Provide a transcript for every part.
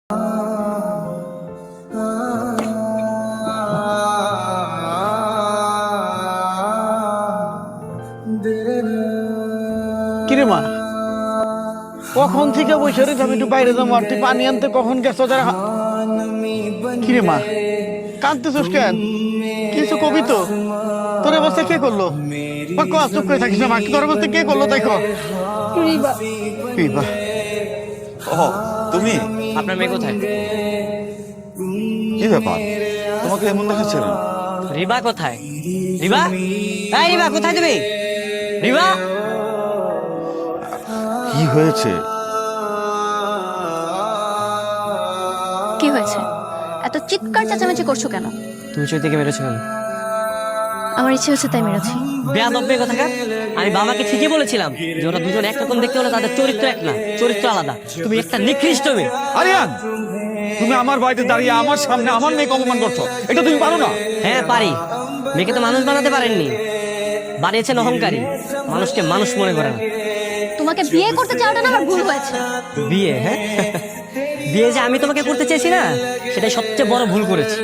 কিরে মা, কখন থেকে বসে রয়েছে? আমি একটু বাইরে যাবো, আর তুই পানি আনতে কখন গেছো? কিরে মা, কাঁদতেছিস কেন? কিছু কবি তো? তোর অবস্থা কে করলো? চুপ করে থাকিস না মা, তোর অবস্থা কে করলো তাই কর। রিবা। রিবা? ও তুমি? আপনার মেয়ে কোথায়? কি ব্যাপার, তোমাকে এমন দেখাচ্ছে না? রিবা কোথায়? রিবা, এই রিবা কোথায় তুমি? রিবা, কি হয়েছে? কি হয়েছে? এত চিৎকার চেঁচামেচি করছো কেন? তুমি চৈতিকে মেরেছো কেন? আমার ইচ্ছে হচ্ছে তাই মেরেছি। বেয়াদব মেয়ে কোথাকার! আমি বাবাকে ঠিকই বলেছিলাম যে ওরা দুজন একরকম দেখতে হলে তাদের চরিত্র এক না, চরিত্র আলাদা। তুমি একটা নিকৃষ্ট মেয়ে। আরিয়ান, তুমি আমার বাড়িতে দাঁড়িয়ে আমার সামনে আমার মেয়েকে অপমান করছো, এটা তুমি পারো না? হ্যাঁ পারি। মেয়েকে তো মানুষ বানাতে পারেননি, বানিয়েছেন অহংকারী। মানুষকে মানুষ মনে করে না। তোমাকে বিয়ে করতে চাওয়াটা না আমার ভুল হয়েছে। বিয়ে? হ্যাঁ, বিয়ে যে আমি তোমাকে করতে চেয়েছি না, সেটাই সবচেয়ে বড় ভুল করেছি।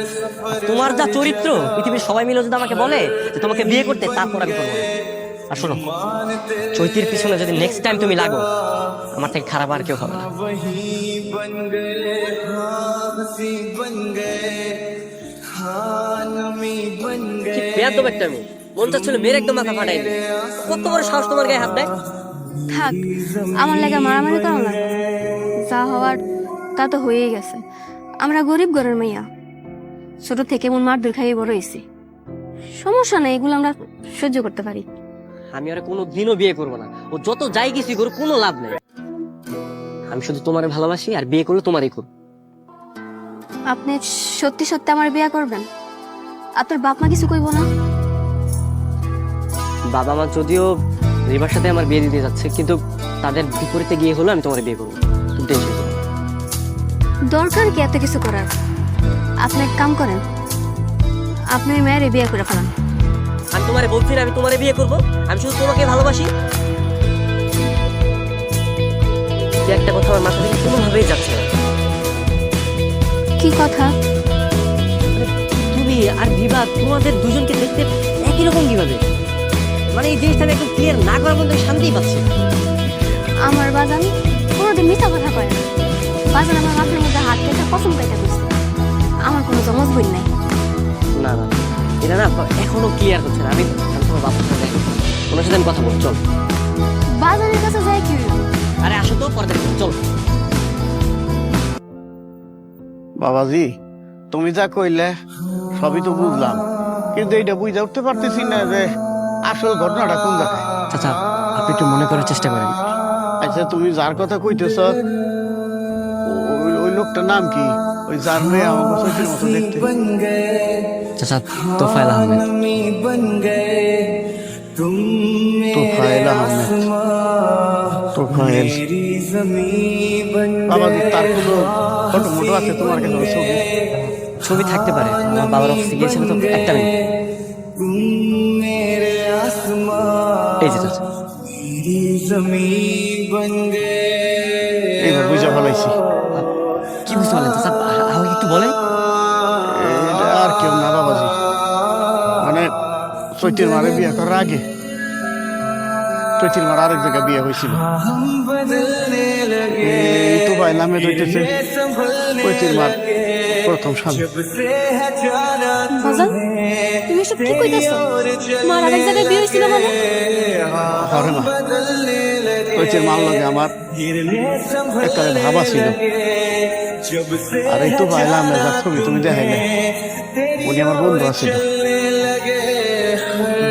আর তোমার যা চরিত্র, পৃথিবীর সবাই মিলে যদি আমাকে বলে যে তোমাকে বিয়ে করতে, তারপর আমি করবো না। আর শোনো, চৈতির পিছনে যদি নেক্সট টাইম তুমি লাগো, আমার থেকে খারাপ আর কেউ হবে না। কি বেয়াদব একটা মেয়ে! মন চাচ্ছিল মেয়ের একদম মাথা ফাটাই দিই। কত বড় সাহস তোমার গায়ে হাত দেয়! থাক, আমার লাগে মারামারি করো না। যা হওয়ার তা তো হয়েই গেছে। আমরা গরিব ঘরের মেয়া, ছোট থেকে মন মারধর খাইয়ে বড় হয়েছি। সমস্যা নেই, এগুলো আমরা সহ্য করতে পারি। আমি আর কোনো দিনও বিয়ে করবো না। ও যত যাই কিছুই করুক, কোনো লাভ নেই। আমি শুধু তোমারে ভালোবাসি, আর বিয়ে করলে তোমারই করব। আপনি সত্যি সত্যি আমার বিয়ে করবেন? আপনার বাপ মা কিছু কইব না? বাবা মা যদিও রিবার সাথে আমার বিয়ে দিতে যাচ্ছে, কিন্তু তাদের বিপরীতে গিয়ে হলো আমি তোমার বিয়ে করবো। তুমি টেনশন করো না। দরকার কি এত কিছু করার? আপনি এক কাম করেন, আপনি ওই মেয়ের বিয়ে করে ফেলান। আমি তোমারে বলছি না আমি তোমারে বিয়ে করবো, আমি শুধু তোমাকে ভালোবাসি। যে একটা কথা আমার মাথা থেকে কোনোভাবেই যাচ্ছে না। কি কথা? তুমি আর রিবা, তোমাদের দুজনকে দেখতে একই রকম কিভাবে? মানে এই জিনিসটা আমি একটু ক্লিয়ার না করার মধ্যে শান্তিই পাচ্ছি না। আমার বাজান কোনোদিন মিথ্যা কথা কয় না। বাজান আমার মাথার মধ্যে হাত রেখে কসম কাইটা করছে। আমার কোনো জমজ বোন নাই। না না, এটা না এখনো ক্লিয়ার হচ্ছে না। আমি আমি তোমার বাবার সাথে দেখি, ওনার সাথে আমি কথা বল। চল বাজানের কাছে যাই কি হইলো? আরে আসো তো, পরে দেখো, চল। বাবাজি, তুমি যা কইলে সবই তো বুঝলাম, কিন্তু এইটা বুঝে উঠতে পারতেছি না যে আসল ঘটনাটা কোন জায়গায়। আচ্ছা, আপনি একটু মনে করার চেষ্টা করেন। আচ্ছা, তুমি যার কথা কইতেছ, ওই লোকটার নাম কি? ওই যার মেয়ে আমাকে চৈতির মতো দেখতে। চাচা, তোফায়েল আহমেদ। তোফায়েল আহমেদ? তোফায়েল বাবাজি, তার কোনো ফটো মোটো আছে তোমার কাছে? ছবি ছবি থাকতে পারে, আমার বাবার অফিসে গিয়েছিল তো। একটা মিনিট, এই যে চাচা। এইবার বুঝা ফেলাইছি। কি বুঝতে পারলেন চাচা? আমাকে একটু বলেন। এটা আর কেউ না বাবাজি, মানে চৈতির মারে বিয়ে করার আগে চৈতির মার আরেক জায়গায় বিয়ে হয়েছিল। এই তো ভাই নামে ধরতেছে চৈতির মার প্রথম স্বামী। বাজান, তুমি এসব কি কইতেছো? মার আরেক জায়গায় বিয়ে হয়েছিল মানে? হরে মা, চৈতির মার লগে আমার একবারে ভাবা ছিল। আর এই তো ভাই নামে যার ছবি তুমি দেখাইলে, উনি আমার বন্ধু আছিল।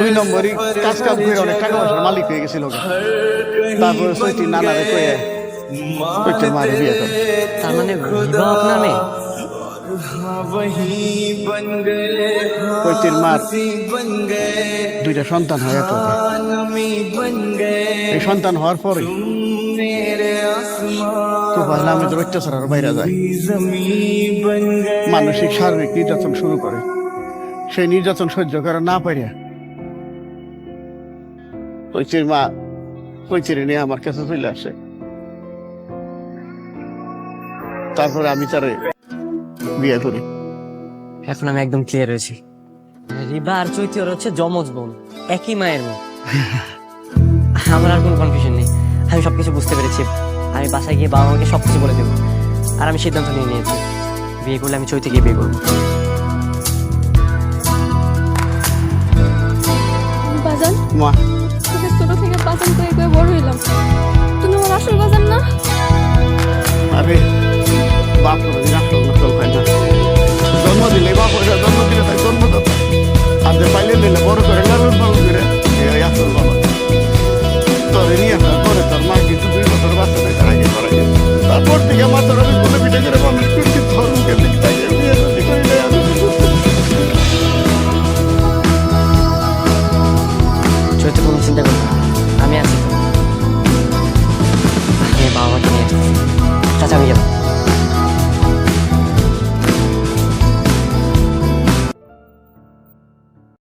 2 নম্বরই কাজ কাজ করে অনেক টাকা পয়সার মালিক হয়ে গেছিল। তারপরে চৈতির নানারে কয়ে চৈতির মারে বিয়ে করে। তার মানে রিবা আপনার মেয়ে? চৈতির মার 2টা সন্তান হয়। এই সন্তান হওয়ার পরে তো ভাই আমি তো অত্যাচার আর বাইরে যায়, মানসিক শারীরিক নির্যাতন শুরু করে। সেই নির্যাতন সহ্য করা না পারিয়া চৈতির মা চৈতির নিয়ে আমার কাছে চলে আসে। তারপরে আমি তারে বিয়ে করি। এখন আমি একদম ক্লিয়ার হয়েছি, রিবা আর চৈতির হচ্ছে যমজ বোন, একই মায়ের মেয়ে। আমার আর কোনো কনফিউশন নেই, আমি সবকিছু বুঝতে পেরেছি। আমি বাসায় গিয়ে বাবা মাকে সবকিছু বলে দেবো। আর আমি সিদ্ধান্ত নিয়ে নিয়েছি, বিয়ে করলে আমি চৈতিকে বিয়ে করবো। বাজান, মা, তোকে ছোট থেকে বাজান করে বড় হইলাম, তুমি আমার আসল বাজান না? আরে